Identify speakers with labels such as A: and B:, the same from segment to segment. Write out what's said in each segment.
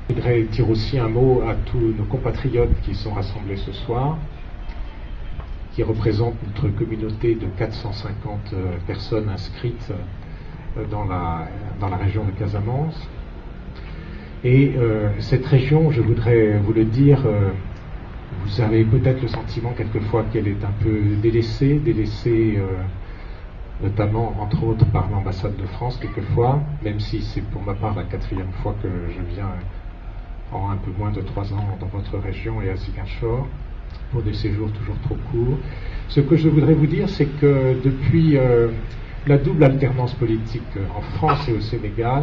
A: Je voudrais dire aussi un mot à tous nos compatriotes qui sont rassemblés ce soir, qui représentent notre communauté de 450 personnes inscrites dans la région de Casamance. Et cette région, je voudrais vous le dire, vous avez peut-être le sentiment quelquefois qu'elle est un peu délaissée, notamment entre autres par l'ambassade de France quelquefois, même si c'est pour ma part la 4e fois que je viens en un peu moins de 3 ans dans votre région et à Ziguinchor, pour des séjours toujours trop courts. Ce que je voudrais vous dire, c'est que depuis la double alternance politique en France et au Sénégal,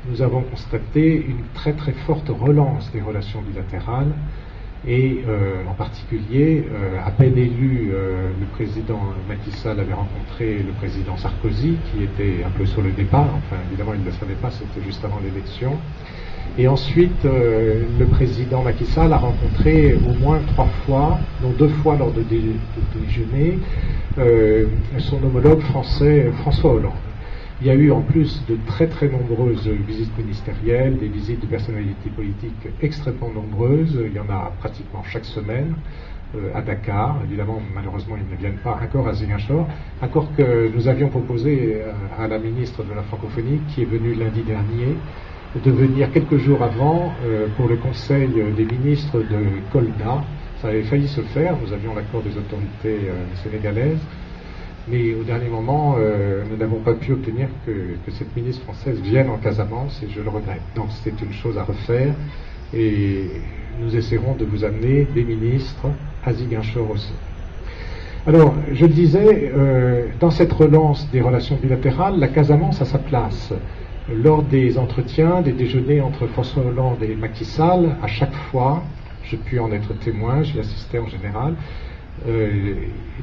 A: nous avons constaté une très très forte relance des relations bilatérales et en particulier, à peine élu, le président Macky Sall avait rencontré le président Sarkozy, qui était un peu sur le départ, enfin évidemment il ne le savait pas, c'était juste avant l'élection. Et ensuite, le président Macky Sall a rencontré au moins 3 fois, dont 2 fois lors de déjeuner, son homologue français François Hollande. Il y a eu en plus de très très nombreuses visites ministérielles, des visites de personnalités politiques extrêmement nombreuses, il y en a pratiquement chaque semaine à Dakar. Évidemment, malheureusement, ils ne viennent pas encore à Ziguinchor, encore que nous avions proposé à la ministre de la Francophonie, qui est venue lundi dernier, de venir quelques jours avant pour le conseil des ministres de Kolda. Ça avait failli se faire, nous avions l'accord des autorités sénégalaises, mais au dernier moment, nous n'avons pas pu obtenir que cette ministre française vienne en Casamance, et je le regrette. Donc c'est une chose à refaire, et nous essaierons de vous amener des ministres à Ziguinchor aussi. Alors, je le disais, dans cette relance des relations bilatérales, la Casamance a sa place. Lors des entretiens, des déjeuners entre François Hollande et Macky Sall, à chaque fois, je puis en être témoin, j'y assistais en général,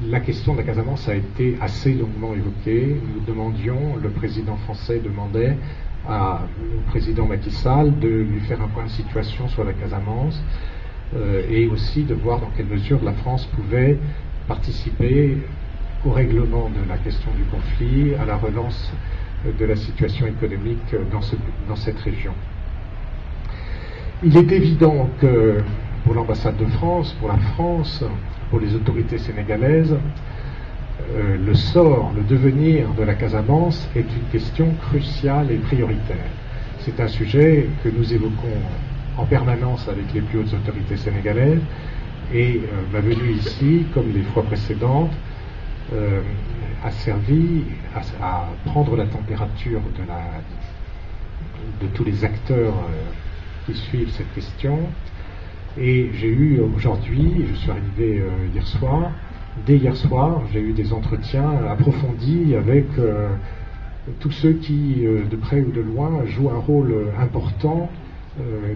A: la question de la Casamance a été assez longuement évoquée. Nous demandions, le président français demandait au président Macky Sall de lui faire un point de situation sur la Casamance et aussi de voir dans quelle mesure la France pouvait participer au règlement de la question du conflit, à la relance de la situation économique dans cette région. Il est évident que pour l'ambassade de France, pour la France, pour les autorités sénégalaises, le sort, le devenir de la Casamance est une question cruciale et prioritaire. C'est un sujet que nous évoquons en permanence avec les plus hautes autorités sénégalaises, et ma venue ici, comme les fois précédentes, a servi à prendre la température de tous les acteurs qui suivent cette question. Et j'ai eu aujourd'hui, je suis arrivé hier soir, dès hier soir, j'ai eu des entretiens approfondis avec tous ceux qui, de près ou de loin, jouent un rôle important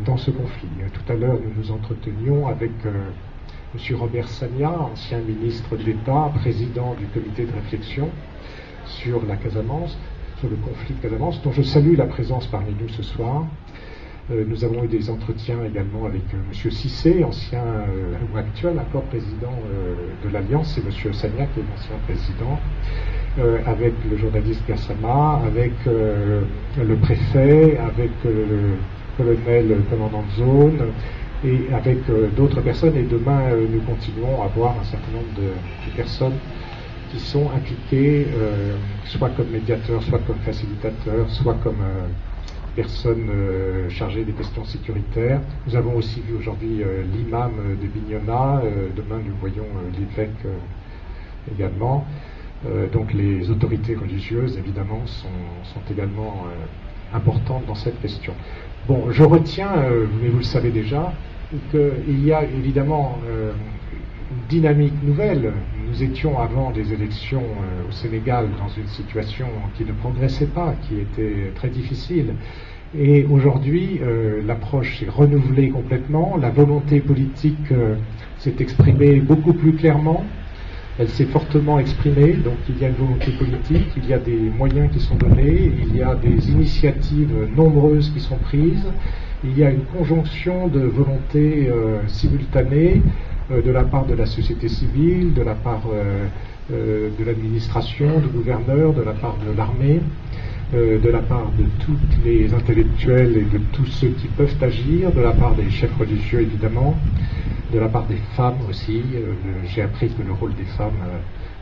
A: dans ce conflit. Tout à l'heure, nous nous entretenions avec M. Robert Sagna, ancien ministre de l'État, président du comité de réflexion sur la Casamance, sur le conflit de Casamance, dont je salue la présence parmi nous ce soir. Nous avons eu des entretiens également avec M. Cissé, ancien ou actuel encore président de l'Alliance, et M. Sagna qui est l'ancien président, avec le journaliste Gassama, avec le préfet, avec le colonel commandant de zone, et avec d'autres personnes. Et demain, nous continuons à voir un certain nombre de personnes qui sont impliquées, soit comme médiateurs, soit comme facilitateurs, soit comme personnes chargées des questions sécuritaires. Nous avons aussi vu aujourd'hui l'imam de Bignona, demain nous voyons l'évêque également. Donc les autorités religieuses, évidemment, sont également importantes dans cette question. Bon, je retiens, mais vous le savez déjà, qu'il y a évidemment une dynamique nouvelle. Nous étions avant des élections au Sénégal dans une situation qui ne progressait pas, qui était très difficile. Et aujourd'hui, l'approche s'est renouvelée complètement, la volonté politique s'est exprimée beaucoup plus clairement, elle s'est fortement exprimée, donc il y a une volonté politique, il y a des moyens qui sont donnés, il y a des initiatives nombreuses qui sont prises, il y a une conjonction de volontés simultanées de la part de la société civile, de la part de l'administration, du gouverneur, de la part de l'armée. de la part de tous les intellectuels et de tous ceux qui peuvent agir, de la part des chefs religieux évidemment, de la part des femmes aussi. J'ai appris que le rôle des femmes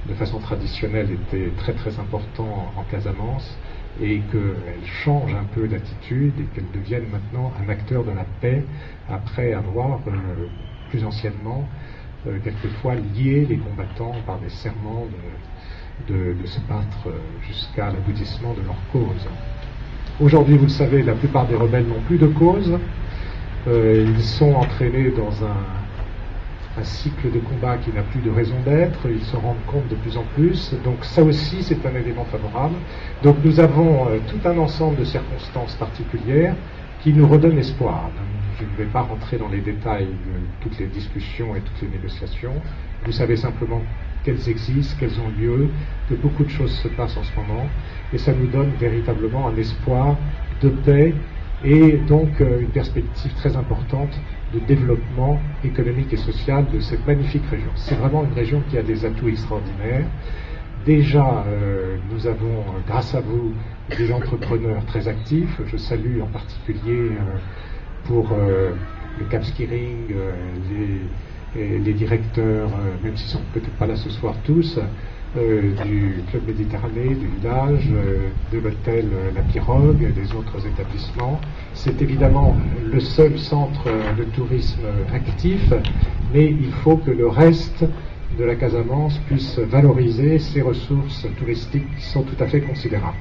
A: de façon traditionnelle était très très important en Casamance et qu'elles changent un peu d'attitude et qu'elles deviennent maintenant un acteur de la paix après avoir plus anciennement quelquefois lié les combattants par des serments de se battre jusqu'à l'aboutissement de leur cause. Aujourd'hui, vous le savez, la plupart des rebelles n'ont plus de cause. Ils sont entraînés dans un cycle de combat qui n'a plus de raison d'être. Ils se rendent compte de plus en plus. Donc ça aussi, c'est un élément favorable. Donc nous avons tout un ensemble de circonstances particulières qui nous redonnent espoir. Je ne vais pas rentrer dans les détails de toutes les discussions et toutes les négociations. Vous savez simplement qu'elles existent, qu'elles ont lieu, que beaucoup de choses se passent en ce moment, et ça nous donne véritablement un espoir de paix et donc une perspective très importante de développement économique et social de cette magnifique région. C'est vraiment une région qui a des atouts extraordinaires. Déjà, nous avons, grâce à vous, des entrepreneurs très actifs. Je salue en particulier pour le Cap Skiring, les directeurs, même s'ils ne sont peut-être pas là ce soir tous, du Club Méditerranée, du village, de l'hôtel La Pirogue, et des autres établissements. C'est évidemment le seul centre de tourisme actif, mais il faut que le reste de la Casamance puisse valoriser ces ressources touristiques qui sont tout à fait considérables.